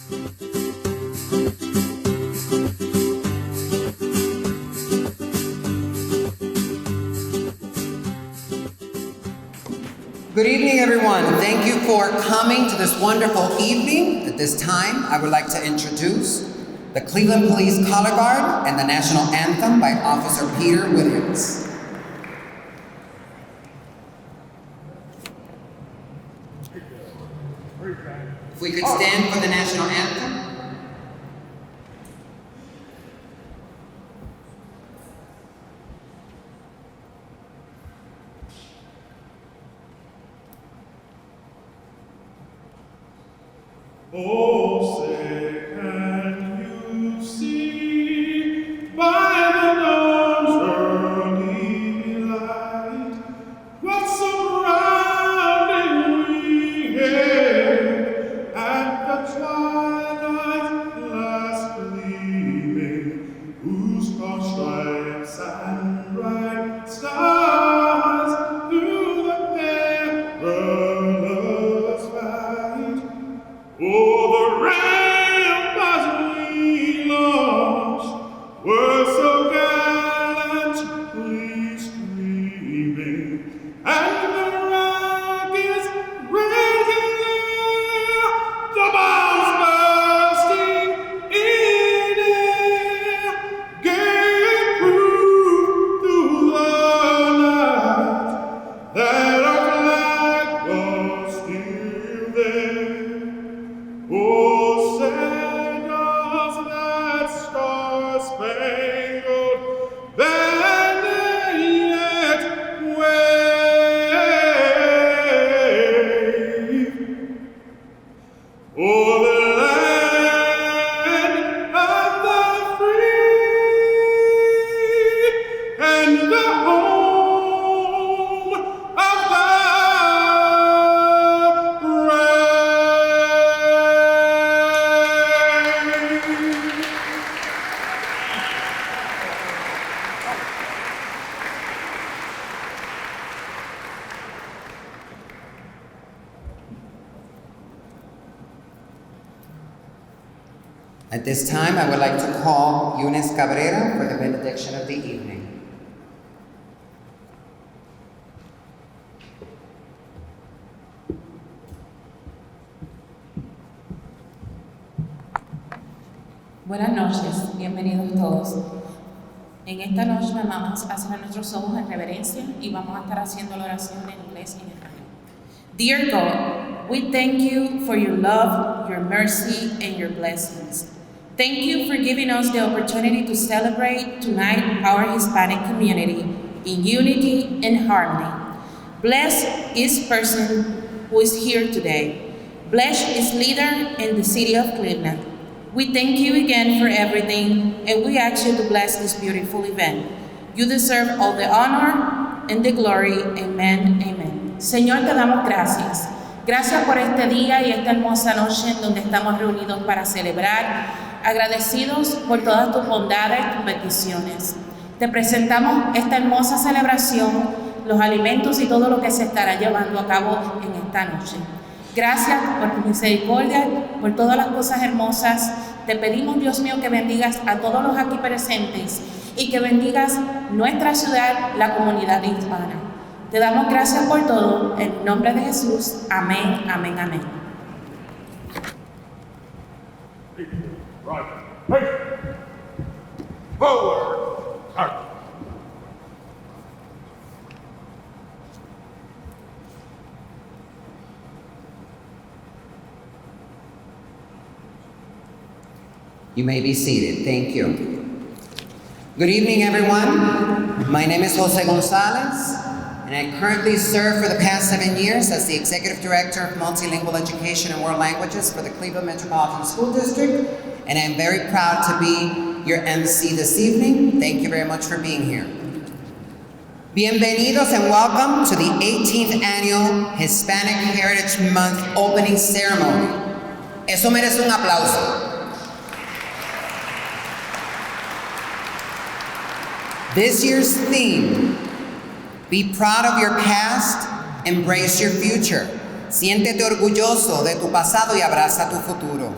Good evening, everyone. Thank you for coming to this wonderful evening. At this time, I would like to introduce the Cleveland Police Color Guard and the National Anthem by Officer Peter Williams. If we could stand for the National Anthem. Oh, say can you see by the dawn's early light what surrounding we hailed at the twilight's last gleaming, whose cross stripes and bright stars through the perilous fight. Oh, the ramparts we launched were so gallantly streaming, and the rockets raging there, the bombs bursting in air, gave proof through the night that our flag was still there. Oh, say does that star-spangled banner yet wave o'er the land of the free and the home of the At this time, I would like to call Eunice Cabrera for the benediction of the evening. Buenas noches, bienvenidos todos. En esta noche vamos a hacer nuestros ojos en reverencia y vamos a estar haciendo la oración en inglés y en español. Dear God, we thank you for your love, your mercy, and your blessings. Thank you for giving us the opportunity to celebrate tonight our Hispanic community in unity and harmony. Bless each person who is here today. Bless each leader in the city of Cleveland. We thank you again for everything, and we ask you to bless this beautiful event. You deserve all the honor and the glory. Amen, amen. Señor, te damos gracias. Gracias por este día y esta hermosa noche en donde estamos reunidos para celebrar, agradecidos por todas tus bondades y tus bendiciones. Te presentamos esta hermosa celebración, los alimentos y todo lo que se estará llevando a cabo en esta noche. Gracias por tu misericordia, por todas las cosas hermosas. Te pedimos, Dios mío, que bendigas a todos los aquí presentes y que bendigas nuestra ciudad, la comunidad hispana. Te damos gracias por todo, en el nombre de Jesús. Amén, amén, amén. Right. Hey. Forward. Out. You may be seated. Thank you. Good evening, everyone. My name is Jose Gonzalez, and I currently serve for the past 7 years as the Executive Director of Multilingual Education and World Languages for the Cleveland Metropolitan School District, and I'm very proud to be your MC this evening. Thank you very much for being here. Bienvenidos and welcome to the 18th Annual Hispanic Heritage Month Opening Ceremony. Eso merece un aplauso. This year's theme, be proud of your past, embrace your future. Siéntete orgulloso de tu pasado y abraza tu futuro.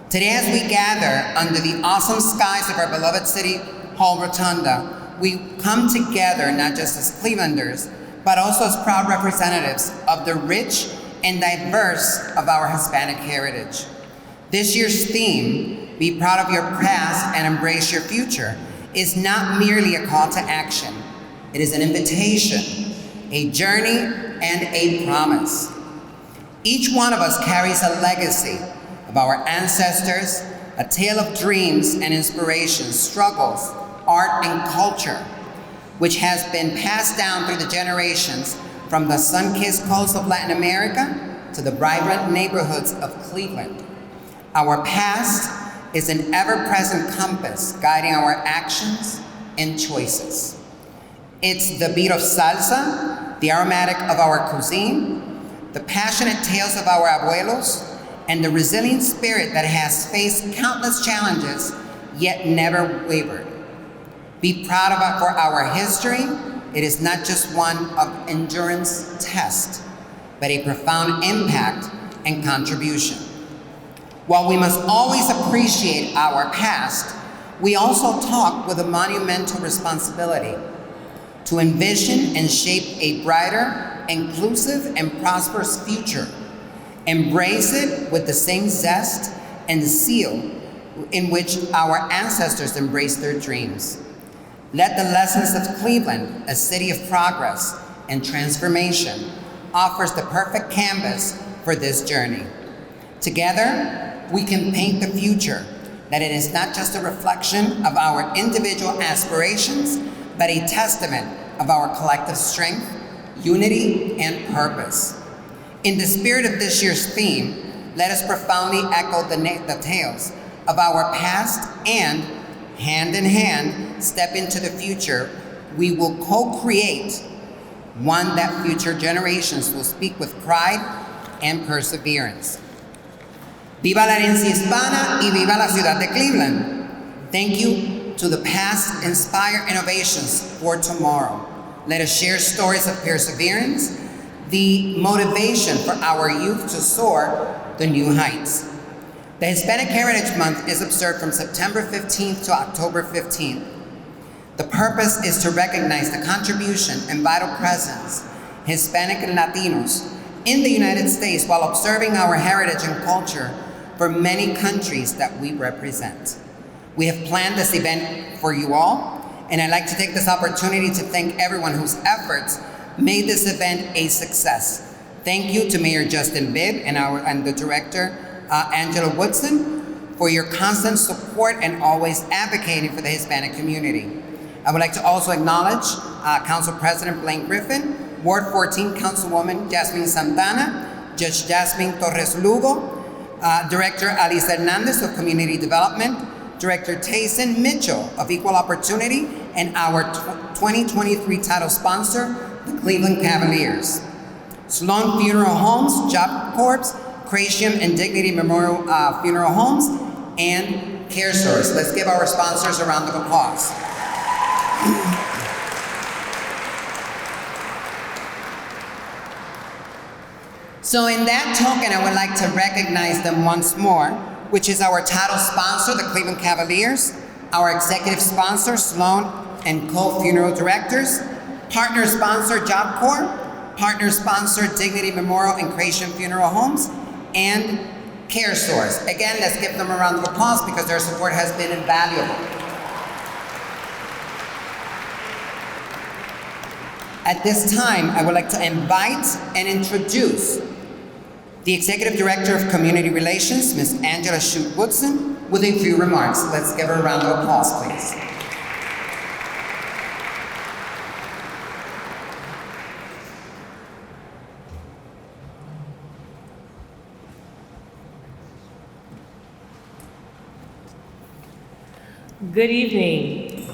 Today, as we gather under the awesome skies of our beloved City Hall Rotunda, we come together not just as Clevelanders, but also as proud representatives of the rich and diverse of our Hispanic heritage. This year's theme, Be Proud of Your Past and Embrace Your Future, is not merely a call to action. It is an invitation, a journey, and a promise. Each one of us carries a legacy of our ancestors, a tale of dreams and inspirations, struggles, art, and culture, which has been passed down through the generations from the sun-kissed coast of Latin America to the vibrant neighborhoods of Cleveland. Our past is an ever-present compass guiding our actions and choices. It's the beat of salsa, the aromatic of our cuisine, the passionate tales of our abuelos, and the resilient spirit that has faced countless challenges, yet never wavered. Be proud of for our history. It is not just one of endurance test, but a profound impact and contribution. While we must always appreciate our past, we also talk with a monumental responsibility to envision and shape a brighter, inclusive, and prosperous future. Embrace it with the same zest and zeal in which our ancestors embraced their dreams. Let the lessons of Cleveland, a city of progress and transformation, offers the perfect canvas for this journey. Together, we can paint the future, that it is not just a reflection of our individual aspirations, but a testament of our collective strength, unity, and purpose. In the spirit of this year's theme, let us profoundly echo the tales of our past and, hand in hand, step into the future. We will co-create one that future generations will speak with pride and perseverance. Viva la herencia hispana y viva la ciudad de Cleveland. Thank you to the past, inspire innovations for tomorrow. Let us share stories of perseverance, the motivation for our youth to soar the new heights. The Hispanic Heritage Month is observed from September 15th to October 15th. The purpose is to recognize the contribution and vital presence Hispanic and Latinos in the United States while observing our heritage and culture for many countries that we represent. We have planned this event for you all, and I'd like to take this opportunity to thank everyone whose efforts made this event a success. Thank you to Mayor Justin Bibb and the director, Angela Woodson, for your constant support and always advocating for the Hispanic community. I would like to also acknowledge Council President Blaine Griffin, Ward 14 Councilwoman Jasmine Santana, Judge Jasmine Torres Lugo, Director Alice Hernandez of Community Development, Director Tayson Mitchell of Equal Opportunity, and our 2023 title sponsor, the Cleveland Cavaliers. Sloan Funeral Homes, Job Corps, Cratium and Dignity Memorial Funeral Homes, and Care Source. Let's give our sponsors a round of applause. So in that token, I would like to recognize them once more, which is our title sponsor, the Cleveland Cavaliers, our executive sponsor, Sloan and Co. Funeral Directors, partner sponsor, Job Corps, partner sponsor, Dignity Memorial and Creation Funeral Homes, and Care Source. Again, let's give them a round of applause because their support has been invaluable. At this time, I would like to invite and introduce the Executive Director of Community Relations, Ms. Angela Shute Woodson, with a few remarks. Let's give her a round of applause, please. Good evening.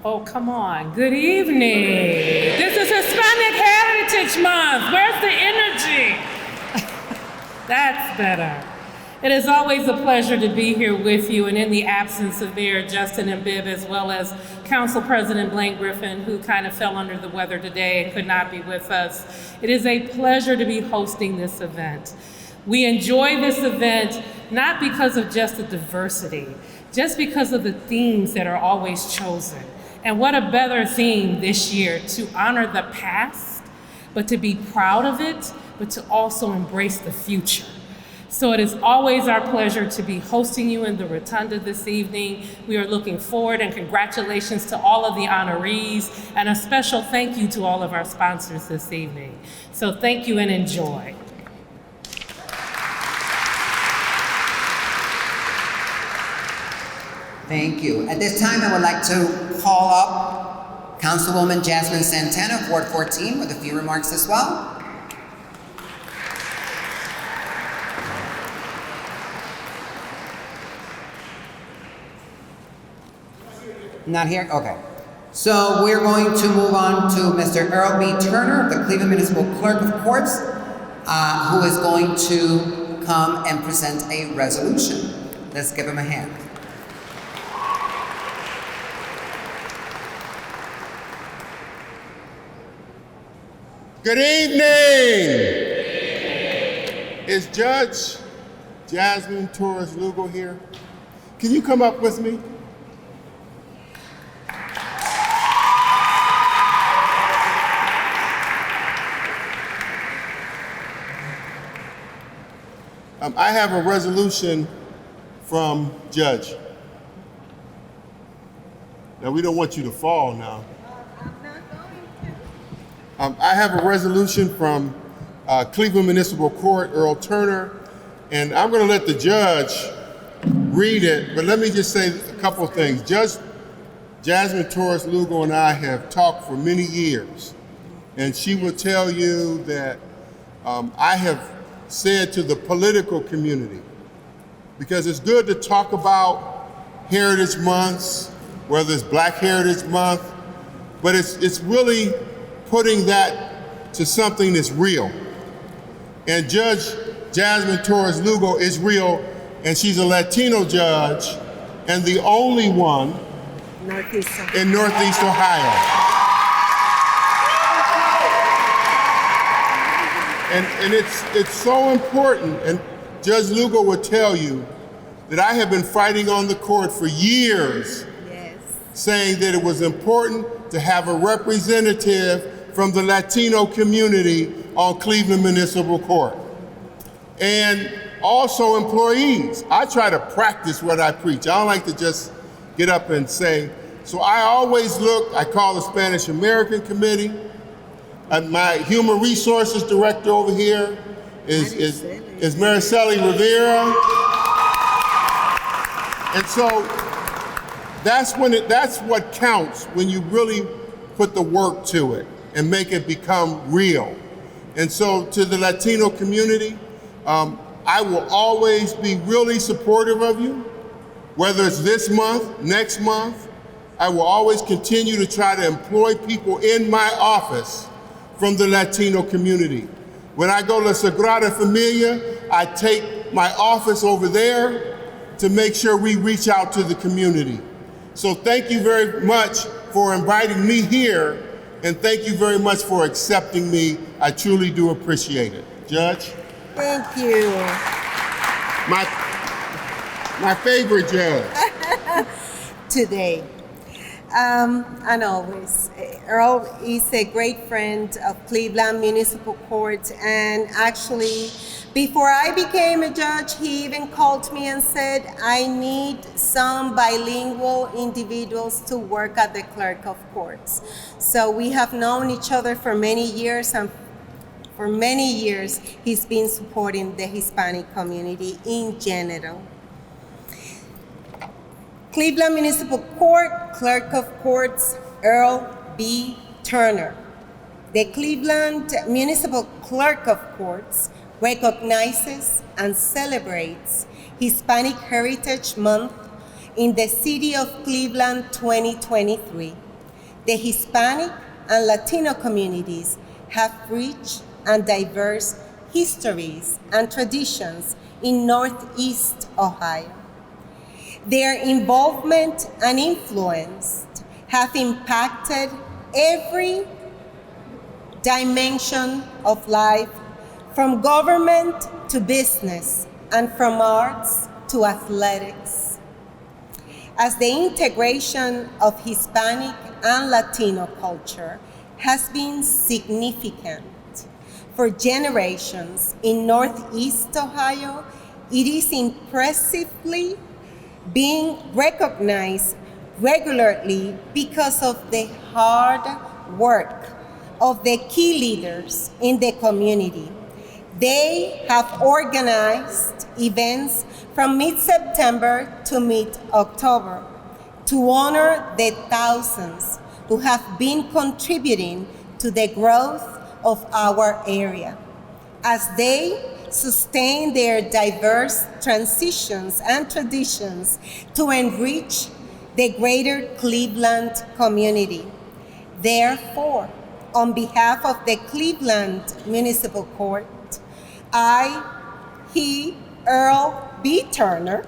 Oh, come on. Good evening. This is Hispanic Heritage Month. Where's the energy? That's better. It is always a pleasure to be here with you, and in the absence of Mayor Justin and Bibb, as well as Council President Blaine Griffin, who kind of fell under the weather today and could not be with us, it is a pleasure to be hosting this event. We enjoy this event not because of just the diversity, just because of the themes that are always chosen. And what a better theme this year to honor the past, but to be proud of it, but to also embrace the future. So it is always our pleasure to be hosting you in the Rotunda this evening. We are looking forward, and congratulations to all of the honorees, and a special thank you to all of our sponsors this evening. So thank you and enjoy. Thank you. At this time, I would like to call up Councilwoman Jasmine Santana of Ward 14 with a few remarks as well. Not here? Okay. So we're going to move on to Mr. Earl B. Turner, the Cleveland Municipal Clerk of Courts, who is going to come and present a resolution. Let's give him a hand. Good evening. Is Judge Jasmine Torres Lugo here? Can you come up with me? I have a resolution from Judge. Now, we don't want you to fall now. I have a resolution from Cleveland Municipal Court, Earl Turner, and I'm going to let the judge read it, but let me just say a couple of things. Judge Jasmine Torres Lugo and I have talked for many years, and she will tell you that I have said to the political community, because it's good to talk about Heritage Months, whether it's Black Heritage Month, but it's really putting that to something that's real. And Judge Jasmine Torres Lugo is real, and she's a Latino judge and the only one in Northeast Ohio. And it's so important, and Judge Lugo would tell you that I have been fighting on the court for years, saying that it was important to have a representative from the Latino community on Cleveland Municipal Court. And also employees. I try to practice what I preach. I don't like to just get up and say. So I always look, I call the Spanish American Committee. My human resources director over here is Mariceli Rivera. And so that's what counts when you really put the work to it and make it become real. And so to the Latino community, I will always be really supportive of you, whether it's this month, next month. I will always continue to try to employ people in my office from the Latino community. When I go to Sagrada Familia, I take my office over there to make sure we reach out to the community. So thank you very much for inviting me here, and thank you very much for accepting me. I truly do appreciate it. Judge? Thank you. My favorite judge. Today. And always. Earl is a great friend of Cleveland Municipal Court, and actually, before I became a judge, he even called me and said, I need some bilingual individuals to work at the Clerk of Courts. So we have known each other for many years, and for many years, he's been supporting the Hispanic community in general. Cleveland Municipal Court, Clerk of Courts, Earl B. Turner. The Cleveland Municipal Clerk of Courts recognizes and celebrates Hispanic Heritage Month in the City of Cleveland 2023. The Hispanic and Latino communities have rich and diverse histories and traditions in Northeast Ohio. Their involvement and influence have impacted every dimension of life, from government to business, and from arts to athletics. As the integration of Hispanic and Latino culture has been significant for generations in Northeast Ohio, it is impressively being recognized regularly because of the hard work of the key leaders in the community. They have organized events from mid-September to mid-October to honor the thousands who have been contributing to the growth of our area as they sustain their diverse transitions and traditions to enrich the greater Cleveland community. Therefore, on behalf of the Cleveland Municipal Court, he, Earl B. Turner,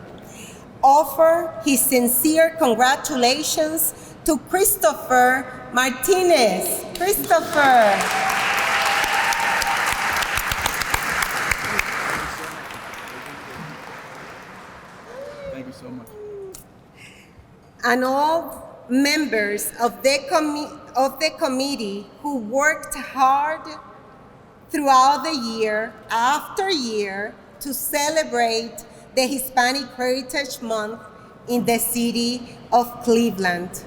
offer his sincere congratulations to Christopher Martinez. Christopher. Thank you so much. And all members of the committee who worked hard throughout the year after year to celebrate the Hispanic Heritage Month in the city of Cleveland.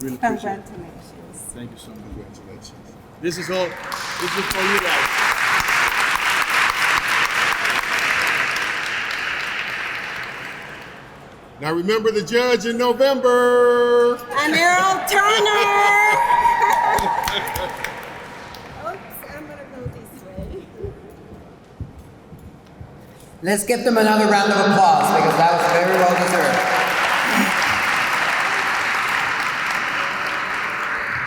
Really appreciate it. Congratulations. Thank you so much. Congratulations. This is for you guys. Now remember the judge in November. And Earl Turner. Oops, I'm gonna go this way. Let's give them another round of applause because that was very well deserved.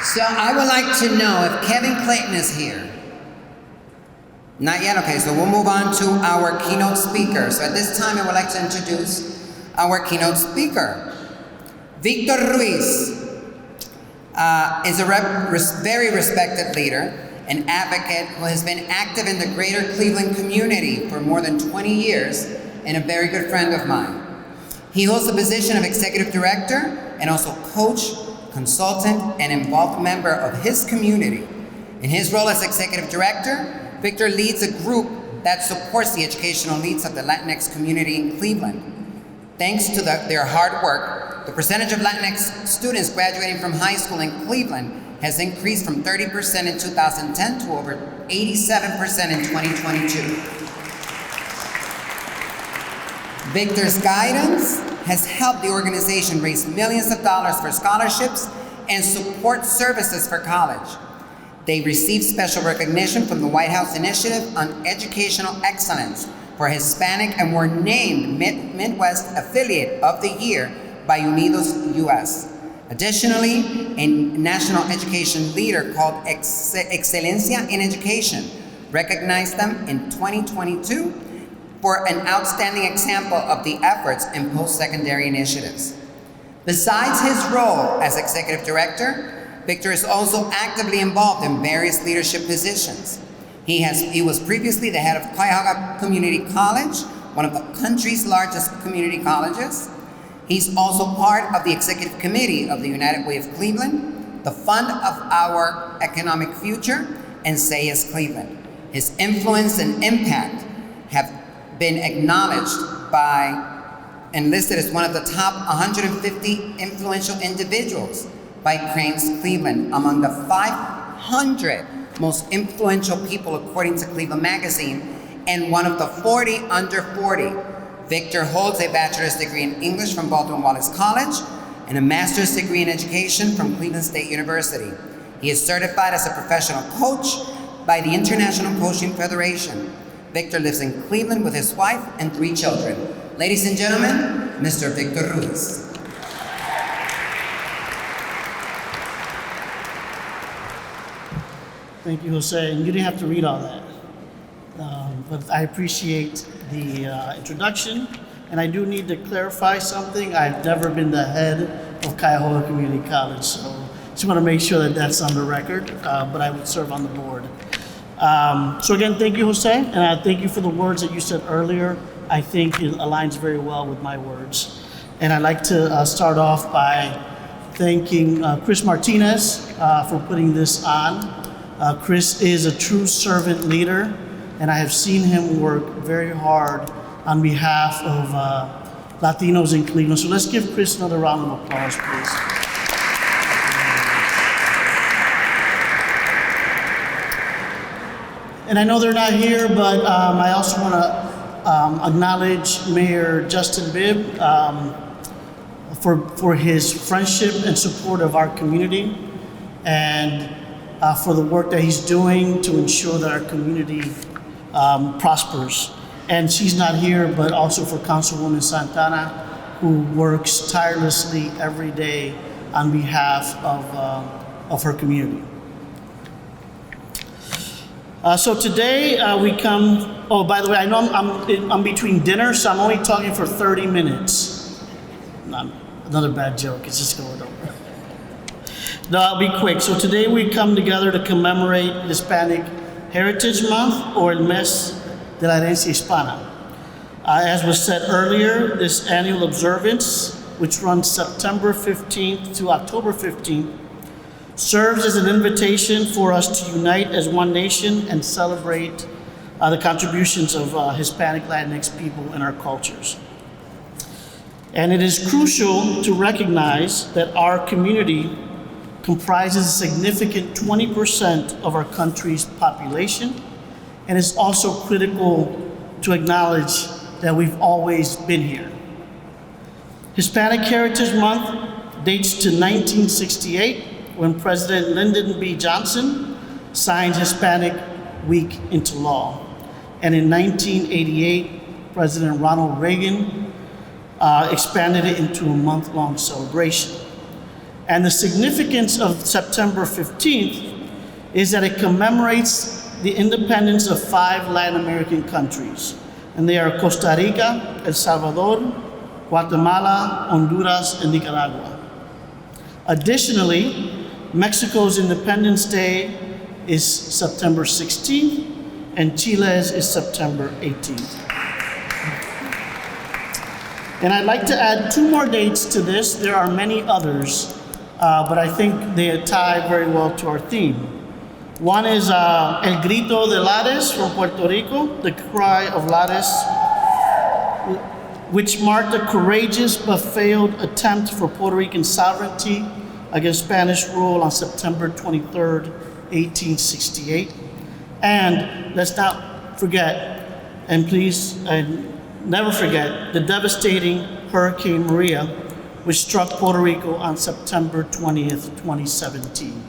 So I would like to know if Kevin Clayton is here. Not yet? Okay, so we'll move on to our keynote speaker. So at this time, I would like to introduce our keynote speaker. Victor Ruiz is a very respected leader and advocate who has been active in the greater Cleveland community for more than 20 years and a very good friend of mine. He holds the position of executive director and also coach, consultant, and involved member of his community. In his role as executive director, Victor leads a group that supports the educational needs of the Latinx community in Cleveland. Thanks to their hard work, the percentage of Latinx students graduating from high school in Cleveland has increased from 30% in 2010 to over 87% in 2022. Victor's guidance has helped the organization raise millions of dollars for scholarships and support services for college. They received special recognition from the White House Initiative on Educational Excellence for Hispanic and were named Midwest Affiliate of the Year by Unidos US. Additionally, a national education leader called Excelencia in Education recognized them in 2022 for an outstanding example of the efforts in post-secondary initiatives. Besides his role as executive director, Victor is also actively involved in various leadership positions. He was previously the head of Cuyahoga Community College, one of the country's largest community colleges. He's also part of the executive committee of the United Way of Cleveland, the Fund of Our Economic Future, and Say Yes Cleveland. His influence and impact have been acknowledged and listed as one of the top 150 influential individuals by Crain's Cleveland among the 500 most influential people according to Cleveland Magazine, and one of the 40 under 40. Victor holds a bachelor's degree in English from Baldwin Wallace College and a master's degree in education from Cleveland State University. He is certified as a professional coach by the International Coaching Federation. Victor lives in Cleveland with his wife and 3 children. Ladies and gentlemen, Mr. Victor Ruiz. Thank you, Jose. And you didn't have to read all that. But I appreciate the introduction. And I do need to clarify something. I've never been the head of Cuyahoga Community College, so just want to make sure that that's on the record. But I would serve on the board. So again, thank you, Jose, and I thank you for the words that you said earlier. I think it aligns very well with my words. And I'd like to start off by thanking Chris Martinez for putting this on. Chris is a true servant leader, and I have seen him work very hard on behalf of Latinos in Cleveland. So let's give Chris another round of applause, please. And I know they're not here, but I also want to acknowledge Mayor Justin Bibb for his friendship and support of our community, and for the work that he's doing to ensure that our community prospers. And she's not here, but also for Councilwoman Santana, who works tirelessly every day on behalf of her community. So today we come, oh, by the way, I know I'm between dinner, so I'm only talking for 30 minutes. Another bad joke, it's just going over. No, I'll be quick. So today we come together to commemorate Hispanic Heritage Month, or el Mes de la Herencia Hispana. As was said earlier, this annual observance, which runs September 15th to October 15th, serves as an invitation for us to unite as one nation and celebrate the contributions of Hispanic Latinx people in our cultures. And it is crucial to recognize that our community comprises a significant 20% of our country's population, and it's also critical to acknowledge that we've always been here. Hispanic Heritage Month dates to 1968, when President Lyndon B. Johnson signed Hispanic Week into law. And in 1988, President Ronald Reagan expanded it into a month-long celebration. And the significance of September 15th is that it commemorates the independence of 5 Latin American countries. And they are Costa Rica, El Salvador, Guatemala, Honduras, and Nicaragua. Additionally, Mexico's Independence Day is September 16th, and Chile's is September 18th. And I'd like to add 2 more dates to this. There are many others, but I think they tie very well to our theme. One is El Grito de Lares from Puerto Rico, the cry of Lares, which marked a courageous but failed attempt for Puerto Rican sovereignty against Spanish rule on September 23rd, 1868. And let's not forget, and please never forget, the devastating Hurricane Maria, which struck Puerto Rico on September 20th, 2017.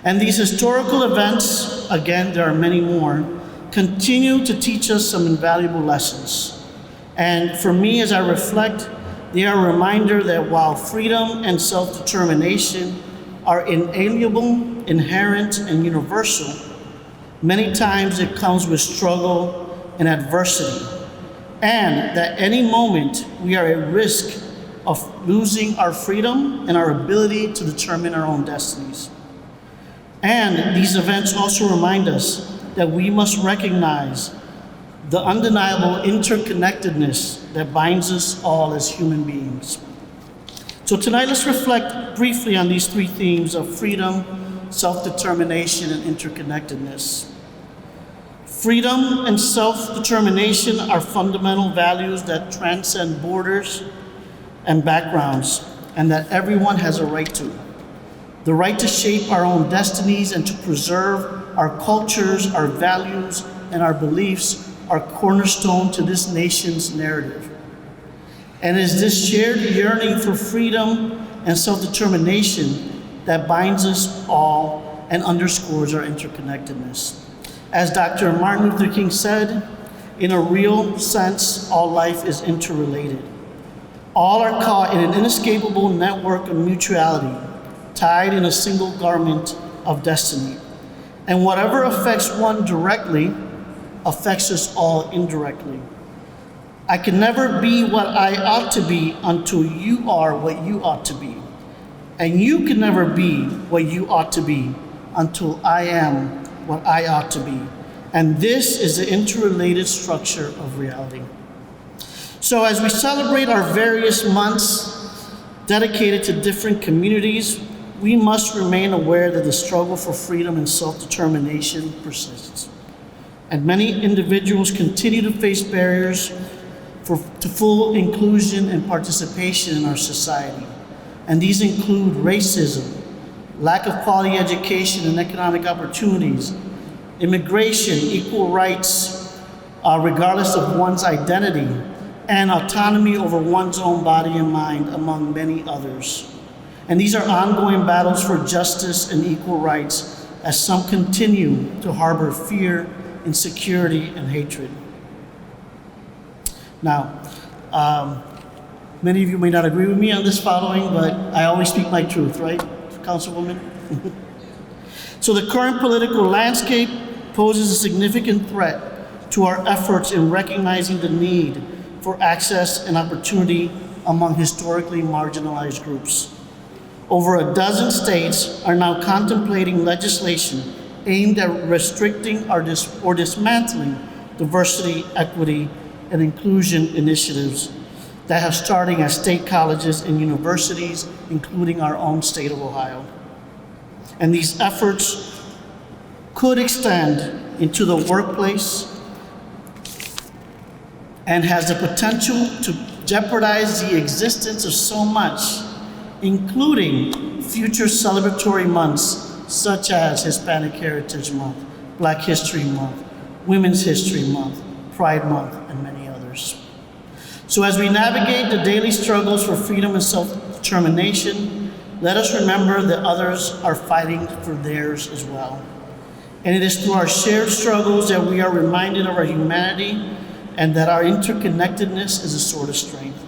And these historical events, again, there are many more, continue to teach us some invaluable lessons. And for me, as I reflect, they are a reminder that while freedom and self-determination are inalienable, inherent, and universal, many times it comes with struggle and adversity. And that any moment we are at risk of losing our freedom and our ability to determine our own destinies. And these events also remind us that we must recognize the undeniable interconnectedness that binds us all as human beings. So tonight, let's reflect briefly on these 3 themes of freedom, self-determination, and interconnectedness. Freedom and self-determination are fundamental values that transcend borders and backgrounds, and that everyone has a right to. The right to shape our own destinies and to preserve our cultures, our values, and our beliefs are cornerstone to this nation's narrative. And it is this shared yearning for freedom and self-determination that binds us all and underscores our interconnectedness. As Dr. Martin Luther King said, in a real sense, all life is interrelated. All are caught in an inescapable network of mutuality, tied in a single garment of destiny. And whatever affects one directly affects us all indirectly. I can never be what I ought to be until you are what you ought to be. And you can never be what you ought to be until I am what I ought to be. And this is the interrelated structure of reality. So as we celebrate our various months dedicated to different communities, we must remain aware that the struggle for freedom and self-determination persists. And many individuals continue to face barriers to full inclusion and participation in our society. And these include racism, lack of quality education and economic opportunities, immigration, equal rights regardless of one's identity, and autonomy over one's own body and mind, among many others. And these are ongoing battles for justice and equal rights as some continue to harbor fear, insecurity, and hatred. Now, many of you may not agree with me on this following, but I always speak my truth, right, Councilwoman? So the current political landscape poses a significant threat to our efforts in recognizing the need for access and opportunity among historically marginalized groups. Over a dozen states are now contemplating legislation aimed at restricting or dismantling diversity, equity, and inclusion initiatives that have starting at state colleges and universities, including our own state of Ohio. And these efforts could extend into the workplace and has the potential to jeopardize the existence of so much, including future celebratory months such as Hispanic Heritage Month, Black History Month, Women's History Month, Pride Month, and many others. So as we navigate the daily struggles for freedom and self-determination, let us remember that others are fighting for theirs as well. And it is through our shared struggles that we are reminded of our humanity and that our interconnectedness is a sword of strength.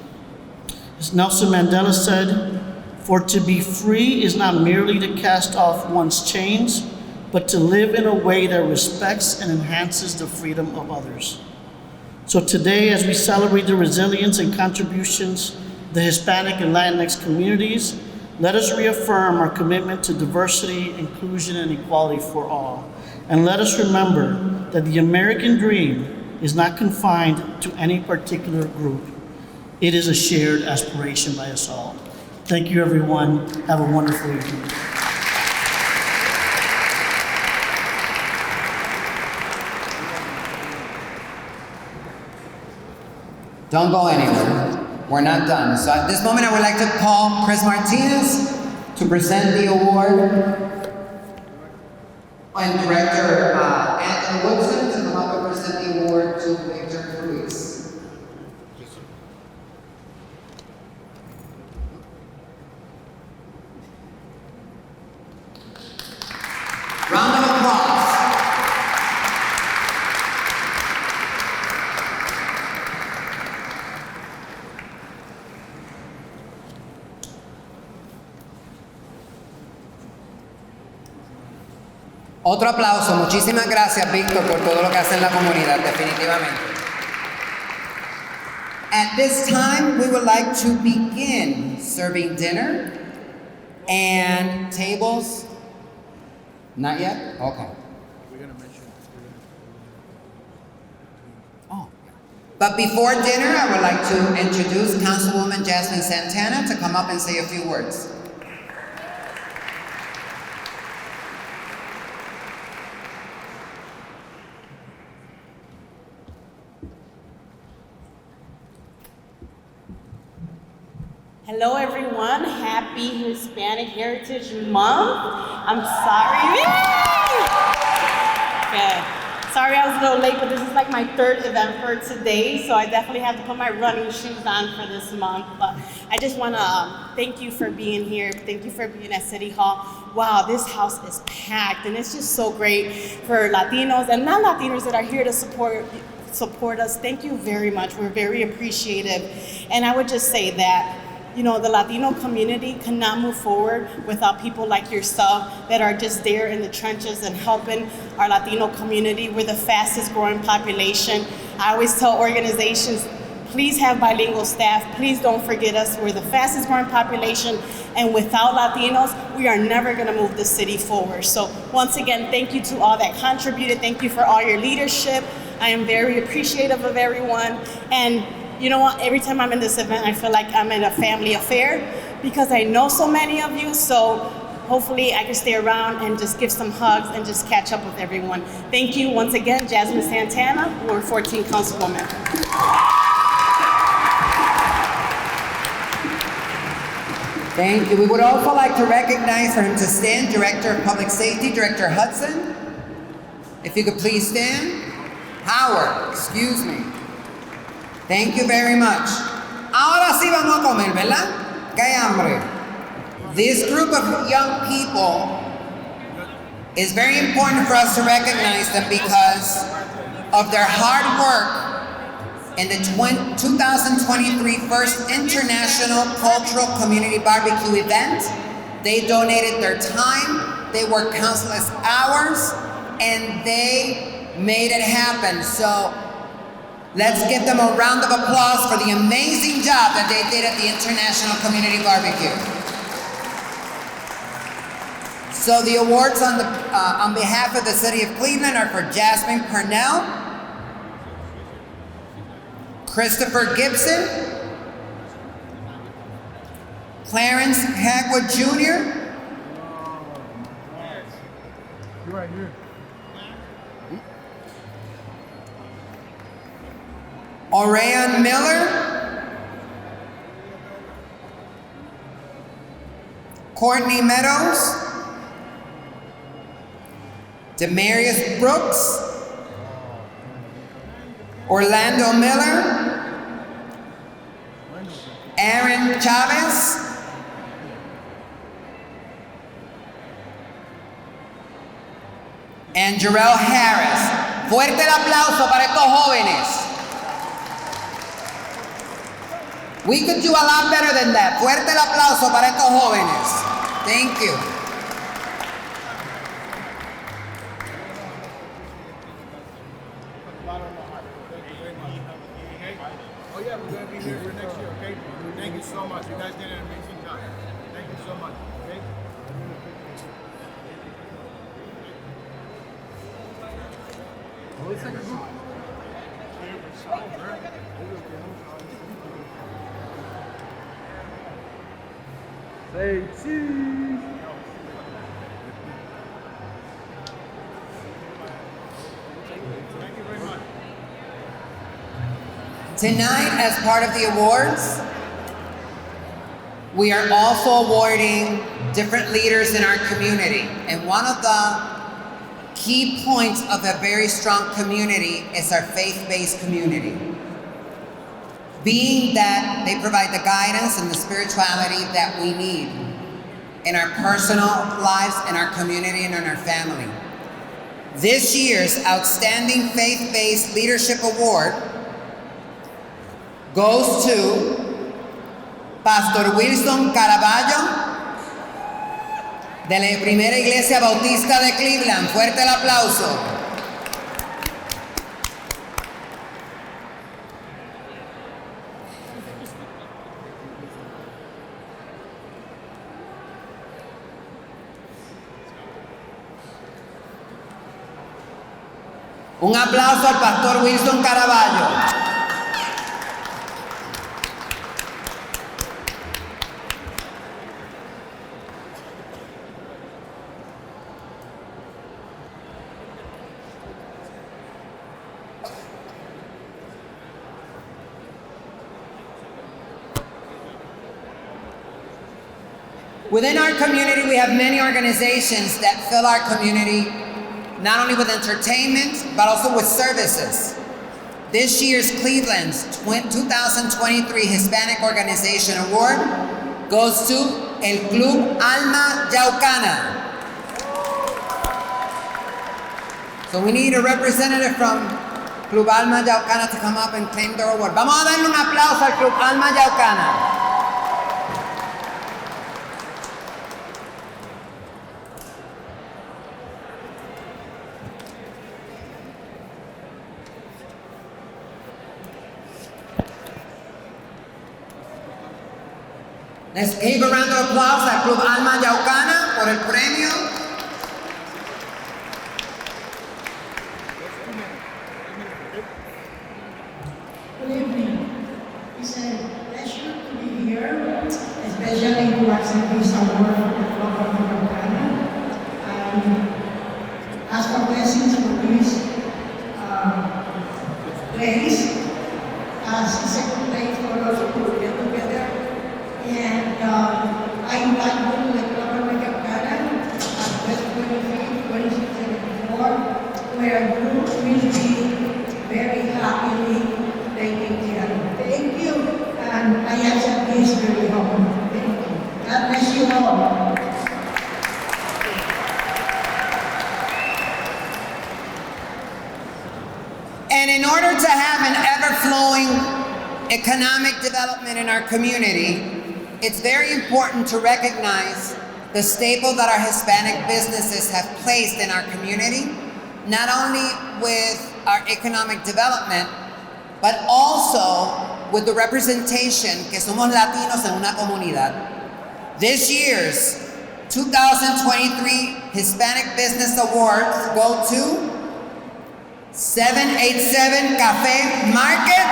As Nelson Mandela said, "For to be free is not merely to cast off one's chains, but to live in a way that respects and enhances the freedom of others." So today, as we celebrate the resilience and contributions of the Hispanic and Latinx communities, let us reaffirm our commitment to diversity, inclusion, and equality for all. And let us remember that the American dream is not confined to any particular group. It is a shared aspiration by us all. Thank you, everyone. Have a wonderful evening. Don't go anywhere. We're not done. So at this moment, I would like to call Chris Martinez to present the award, and Director Anthony Woodson to come up and present the award to Victor Cruz. Round of applause. Otro aplauso. Muchísimas gracias, Víctor, por todo lo que hace en la comunidad, definitivamente. At this time, we would like to begin serving dinner and tables. Not yet? Okay. Oh. But before dinner, I would like to introduce Councilwoman Jasmine Santana to come up and say a few words. Hello everyone, happy Hispanic Heritage Month. I'm sorry. Yay! Okay. Sorry I was a little late, but this is like my third event for today, so I definitely have to put my running shoes on for this month. But I just want to thank you for being here. Thank you for being at City Hall. Wow, this house is packed, and it's just so great for Latinos and non-Latinos that are here to support us. Thank you very much. We're very appreciative. And I would just say that, you know, the Latino community cannot move forward without people like yourself that are just there in the trenches and helping our Latino community. We're the fastest growing population. I always tell organizations, Please have bilingual staff. Please don't forget us. We're the fastest growing population, and without Latinos, we are never going to move the city forward. So once again, thank you to all that contributed. Thank you for all your leadership. I am very appreciative of everyone. And you know what? Every time I'm in this event, I feel like I'm in a family affair because I know so many of you. So hopefully I can stay around and just give some hugs and just catch up with everyone. Thank you once again, Jasmine Santana, Ward 14 Councilwoman. Thank you. We would also like to recognize for him to stand, Director of Public Safety, Director Hudson. If you could please stand. Howard, excuse me. Thank you very much. Ahora sí vamos a comer, ¿verdad? Que hay hambre. This group of young people is very important for us to recognize them because of their hard work in the 2023 First International Cultural Community Barbecue event. They donated their time, they worked countless hours, and they made it happen. So let's give them a round of applause for the amazing job that they did at the International Community Barbecue. So the awards on behalf of the City of Cleveland are for Jasmine Purnell, Christopher Gibson, Clarence Hagwood Jr., You're right here. Orion Miller, Courtney Meadows, Demarius Brooks, Orlando Miller, Aaron Chavez, and Jarrell Harris. Fuerte el aplauso para estos jóvenes. We could do a lot better than that. Fuerte el aplauso para estos jóvenes. Thank you. Oh yeah, we're gonna be here for next year, okay? Thank you so much. You guys did an amazing job. Thank you so much, okay? Say cheese. Thank you very much. Tonight, as part of the awards, we are also awarding different leaders in our community. And one of the key points of a very strong community is our faith-based community. Being that they provide the guidance and the spirituality that we need in our personal lives, in our community, and in our family. This year's Outstanding Faith-Based Leadership Award goes to Pastor Wilson Caraballo de la Primera Iglesia Bautista de Cleveland. Fuerte el aplauso. Un aplauso al Pastor Wilson Caraballo. Within our community, we have many organizations that fill our community not only with entertainment, but also with services. This year's Cleveland's 2023 Hispanic Organization Award goes to El Club Alma Yaucana. So we need a representative from Club Alma Yaucana to come up and claim their award. Vamos a darle un aplauso al Club Alma Yaucana. Let's give a round of applause al Club Alma Yaucana por el premio. Good evening. It's a pleasure to be here, especially to accept this award for the Club of Americana. And ask for blessings for this place, as second place for us to get together. And I invite you to the Club of Americana at West 25th, 2674, where you will be very happily taken care of. Thank you, and I accept this very humble. Thank you. God bless you all. And in order to have an ever-flowing economic development in our community, it's very important to recognize the staple that our Hispanic businesses have placed in our community, not only with our economic development, but also with the representation que somos latinos en una comunidad. This year's 2023 Hispanic Business Awards go to 787 Café Market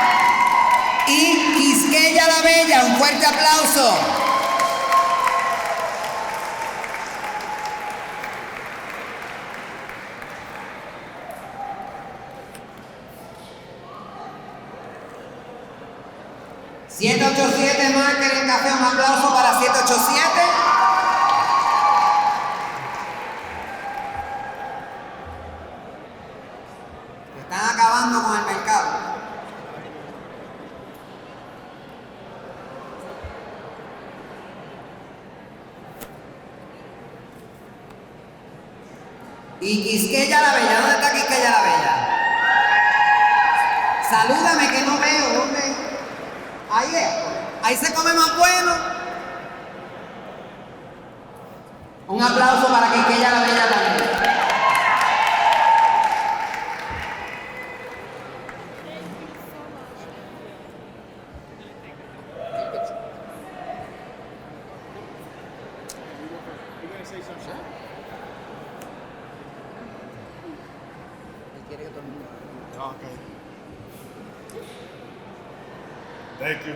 y Quisqueya la Bella. Un fuerte aplauso. $787 Market en Café, un aplauso para 787. Están acabando con el mercado. Y Quisqueya la Bella, ¿dónde está Quisqueya la Bella? Salúdame que no veo, ¿dónde? Ahí es, ahí se come más bueno. Un aplauso para Quisqueya la Bella también.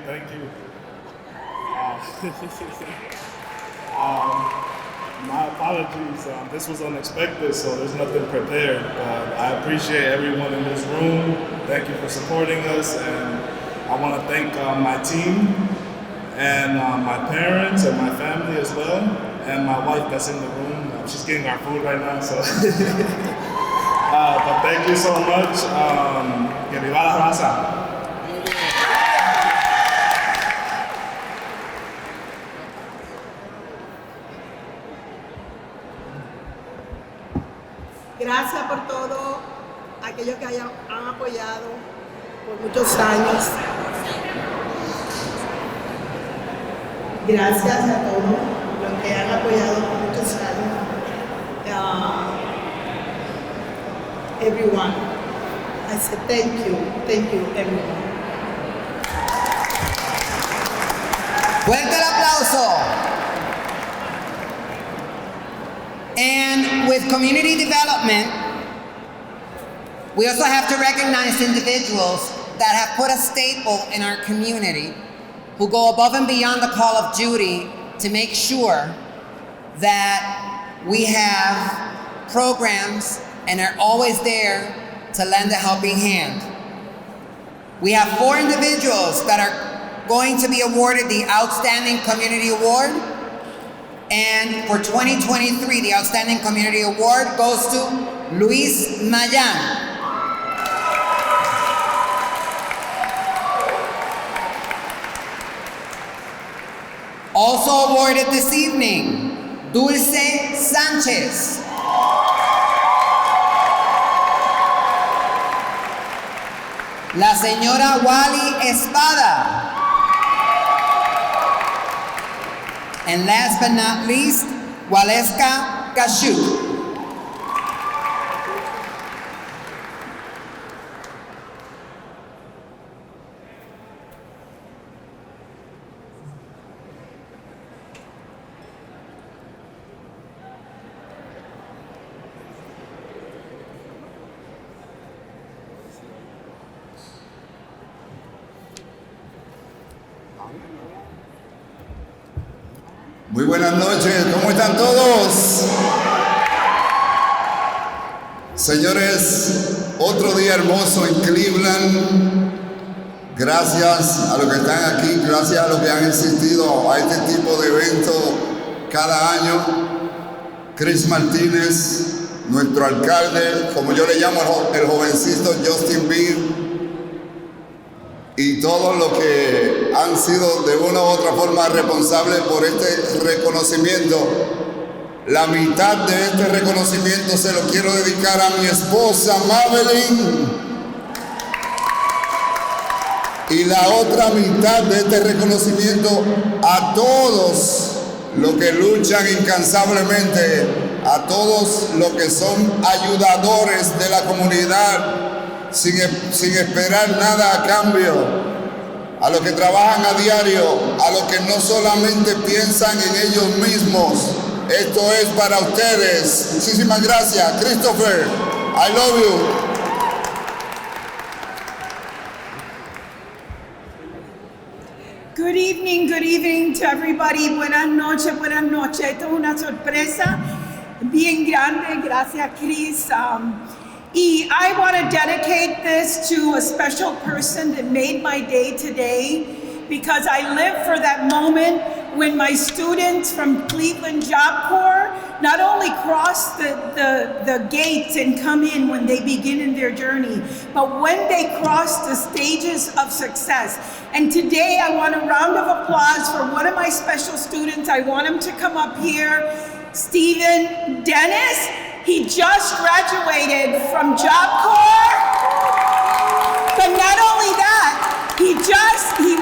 Thank you. My apologies. This was unexpected, so there's nothing prepared. But I appreciate everyone in this room. Thank you for supporting us, and I want to thank my team and my parents and my family as well, and my wife that's in the room. She's getting our food right now, so. But thank you so much. Que viva la raza. Gracias por todo aquellos que han apoyado por muchos años. Gracias a todos los que han apoyado por muchos años. Everyone, I say thank you everyone. Fuerte el aplauso. And with community development, we also have to recognize individuals that have put a staple in our community, who go above and beyond the call of duty to make sure that we have programs and are always there to lend a helping hand. We have 4 individuals that are going to be awarded the Outstanding Community Award. And for 2023, the Outstanding Community Award goes to Luis Mayan. Also awarded this evening, Dulce Sanchez. La señora Wally Espada. And last but not least, Waleska Kashuk. Muy buenas noches, ¿cómo están todos? Señores, otro día hermoso en Cleveland. Gracias a los que están aquí, gracias a los que han asistido a este tipo de evento cada año. Chris Martínez, nuestro alcalde, como yo le llamo el jovencito Justin Beer, y todos los que han sido de una u otra forma responsables por este reconocimiento. La mitad de este reconocimiento se lo quiero dedicar a mi esposa Madeline, y la otra mitad de este reconocimiento a todos los que luchan incansablemente, a todos los que son ayudadores de la comunidad sin esperar nada a cambio, a los que trabajan a diario, a los que no solamente piensan en ellos mismos. Esto es para ustedes. Muchísimas gracias. Christopher, I love you. Good evening to everybody. Buenas noches, buenas noches. Esto es una sorpresa bien grande. Gracias, Chris. Y I want to dedicate this to a special person that made my day today, because I live for that moment when my students from Cleveland Job Corps not only cross the gates and come in when they begin in their journey, but when they cross the stages of success. And today I want a round of applause for one of my special students. I want him to come up here, Stephen Dennis. He just graduated from Job Corps, but not only that, he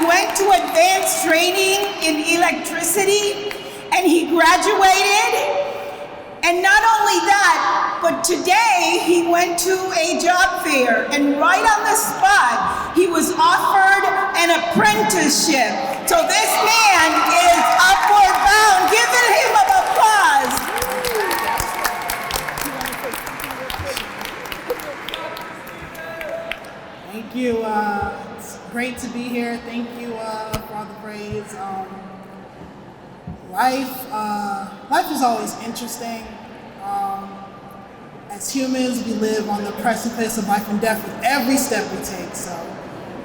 went to advanced training in electricity and he graduated. And not only that, but today he went to a job fair and right on the spot, he was offered an apprenticeship. So this man is upward bound. Give him an applause. Thank you. It's great to be here. Thank you for all the praise. Life is always interesting. As humans, we live on the precipice of life and death with every step we take. So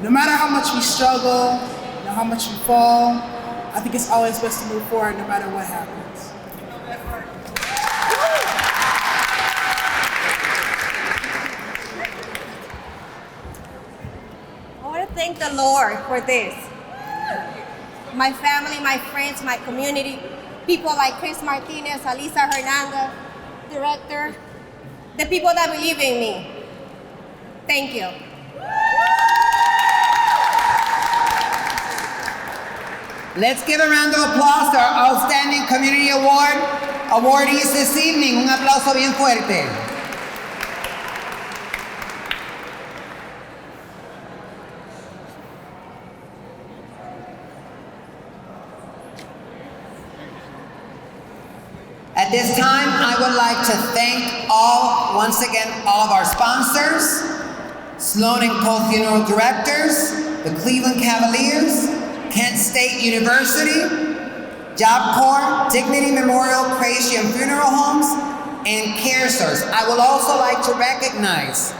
no matter how much we struggle, how much we fall, I think it's always best to move forward no matter what happens. I want to thank the Lord for this. My family, my friends, my community, people like Chris Martinez, Alisa Hernandez, director, the people that believe in me. Thank you. Let's give a round of applause to our Outstanding Community Award awardees this evening. Un aplauso bien fuerte. At this time, I would like to thank once again, all of our sponsors, Sloan & Co. Funeral Directors, the Cleveland Cavaliers, Kent State University, Job Corps, Dignity Memorial Creation Funeral Homes, and CareSource. I would also like to recognize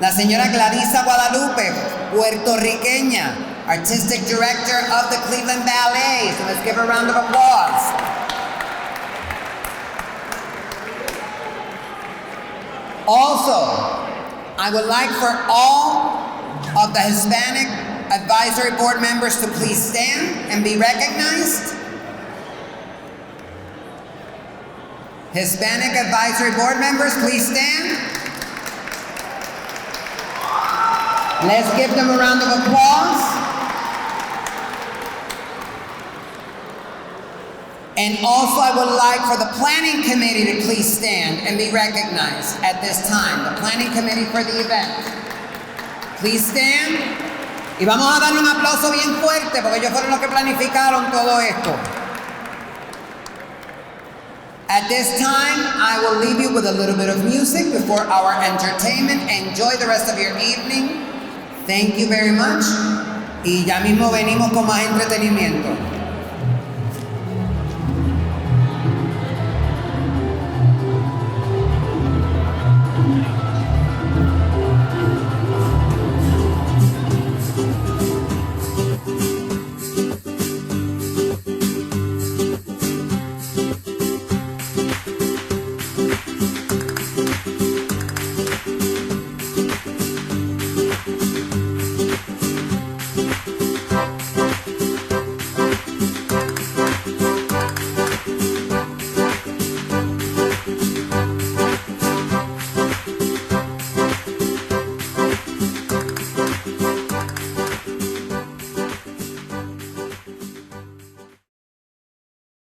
la señora Clarisa Guadalupe, puertorriqueña, Artistic Director of the Cleveland Ballet. So let's give her a round of applause. Also, I would like for all of the Hispanic Advisory Board members to please stand and be recognized. Hispanic Advisory Board members, please stand. Let's give them a round of applause. And also I would like for the Planning Committee to please stand and be recognized at this time. The Planning Committee for the event. Please stand. Y vamos a darle un aplauso bien fuerte porque ellos fueron los que planificaron todo esto. At this time, I will leave you with a little bit of music before our entertainment. Enjoy the rest of your evening. Thank you very much. Y ya mismo venimos con más entretenimiento.